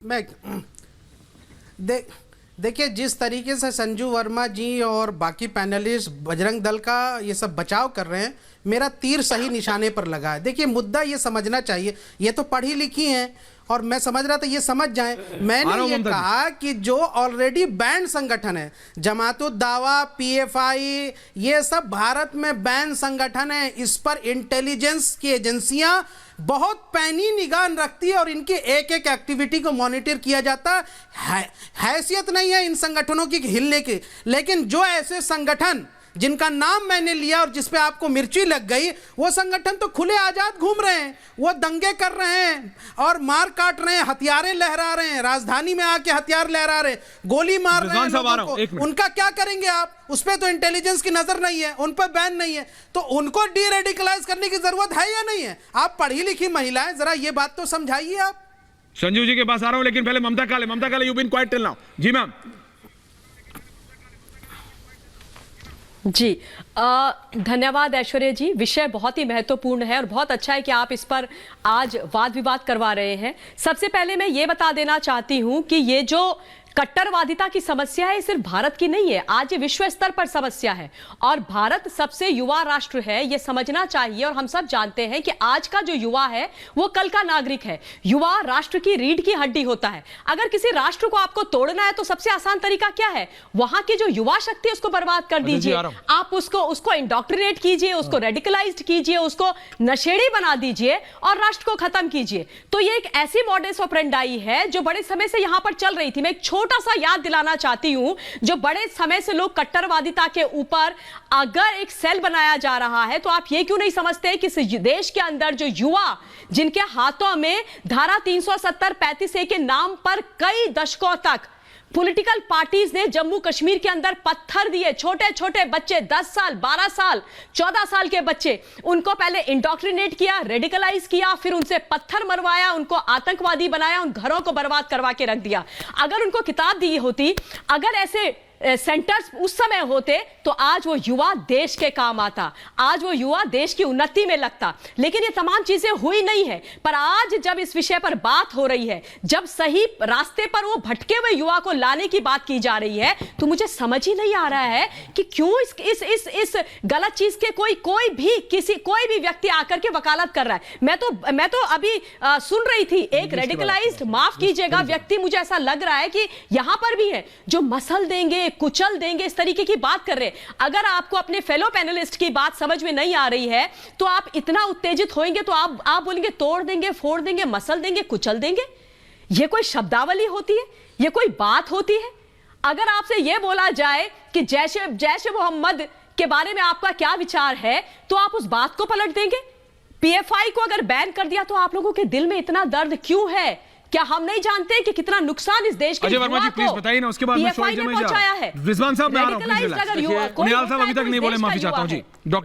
मैं देखिए जिस तरीके से संजू वर्मा जी और बाकी पैनलिस्ट बजरंग दल का ये सब बचाव कर रहे हैं, मेरा तीर सही निशाने पर लगा है। देखिए मुद्दा ये समझना चाहिए, ये तो पढ़ी लिखी हैं और मैं समझ रहा था ये समझ जाएं। मैंने ये कहा कि जो ऑलरेडी बैन संगठन है, जमात-उद-दावा, पीएफआई, ये सब भारत में बैन संगठन है। इस पर इंटेलिजेंस की एजेंसियां बहुत पैनी निगाह रखती है और इनकी एक एक एक्टिविटी को मॉनिटर किया जाता है। हैसियत नहीं है इन संगठनों की हिलने की, लेकिन जो ऐसे संगठन जिनका नाम मैंने लिया और जिस पे आपको मिर्ची लग गई, वो संगठन तो खुले आजाद घूम रहे हैं, वो दंगे कर रहे हैं और मार काट रहे हैं, हथियारें लहरा रहे हैं, राजधानी में आके हथियार लहरा रहे हैं, गोली मार रहे हैं लोगों को। उनका क्या करेंगे आप? उस पे तो इंटेलिजेंस की नजर नहीं है, उन पर बैन नहीं है, तो उनको डी रेडिकलाइज करने की जरूरत है या नहीं है? आप पढ़ी लिखी महिलाएं, जरा ये बात तो समझाइए आप। संजू जी के पास आ रहा हूं, लेकिन पहले Mamta Kale you been quite till now. जी मैम। जी धन्यवाद ऐश्वर्या जी। विषय बहुत ही महत्वपूर्ण है और बहुत अच्छा है कि आप इस पर आज वाद विवाद करवा रहे हैं। सबसे पहले मैं ये बता देना चाहती हूं कि ये जो कट्टरवादिता की समस्या है, सिर्फ भारत की नहीं है, आज ये विश्व स्तर पर समस्या है और भारत सबसे युवा राष्ट्र है, ये समझना चाहिए। और हम सब जानते हैं कि आज का जो युवा है वो कल का नागरिक है। युवा राष्ट्र की रीढ़ की हड्डी होता है। अगर किसी राष्ट्र को आपको तोड़ना है तो सबसे आसान तरीका क्या है? वहां की जो युवा शक्ति है उसको बर्बाद कर दीजिए। आप उसको इंडोक्ट्रिनेट कीजिए, उसको रेडिकलाइज्ड कीजिए, उसको नशेड़ी बना दीजिए और राष्ट्र को खत्म कीजिए। तो ये एक ऐसी मॉडस ऑपरेंडाई है जो बड़े समय से यहां पर चल रही थी। मैं एक छोटा सा याद दिलाना चाहती हूं, जो बड़े समय से लोग कट्टरवादिता के ऊपर अगर एक सेल बनाया जा रहा है तो आप ये क्यों नहीं समझते कि इस देश के अंदर जो युवा जिनके हाथों में धारा 370-35A के नाम पर कई दशकों तक पॉलिटिकल पार्टीज ने जम्मू कश्मीर के अंदर पत्थर दिए, छोटे छोटे बच्चे 10 साल 12 साल 14 साल के बच्चे, उनको पहले इंडोक्ट्रिनेट किया, रेडिकलाइज किया, फिर उनसे पत्थर मरवाया, उनको आतंकवादी बनाया, उन घरों को बर्बाद करवा के रख दिया। अगर उनको किताब दी होती, अगर ऐसे सेंटर्स उस समय होते तो आज वो युवा देश के काम आता, आज वो युवा देश की उन्नति में लगता। लेकिन ये तमाम चीजें हुई नहीं है। पर आज जब इस विषय पर बात हो रही है, जब सही रास्ते पर वो भटके हुए युवा को लाने की बात की जा रही है, तो मुझे समझ ही नहीं आ रहा है कि क्यों इस गलत चीज के कोई भी व्यक्ति आकर के वकालत कर रहा है। मैं तो अभी सुन रही थी एक रेडिकलाइज्ड, माफ कीजिएगा, व्यक्ति, मुझे ऐसा लग रहा है कि यहां पर भी है जो मसल देंगे, कुचल देंगे, इस तरीके की बात कर रहे हैं। अगर आपको अपने फेलो पैनलिस्ट की बात समझ में नहीं आ रही है तो आप इतना उत्तेजित होंगे तो आप बोलेंगे तोड़ देंगे, फोड़ देंगे, मसल देंगे, कुचल देंगे। यह कोई शब्दावली होती है? यह कोई बात होती है? अगर आपसे यह बोला जाए कि जैश मोहम्मद के बारे में आपका क्या विचार है तो आप उस बात को पलट देंगे। पीएफआई को अगर बैन कर दिया तो आप लोगों के दिल में इतना दर्द क्यों है? क्या हम नहीं जानते कि कितना नुकसान इस देश के अजय वर्मा जी प्लीज बताइए ना, उसके बाद मैं पहुंचाया है। रिजवान साहब, मैं आ रहा हूं, निहाल साहब अभी तक नहीं बोले, माफी चाहता हूं जी।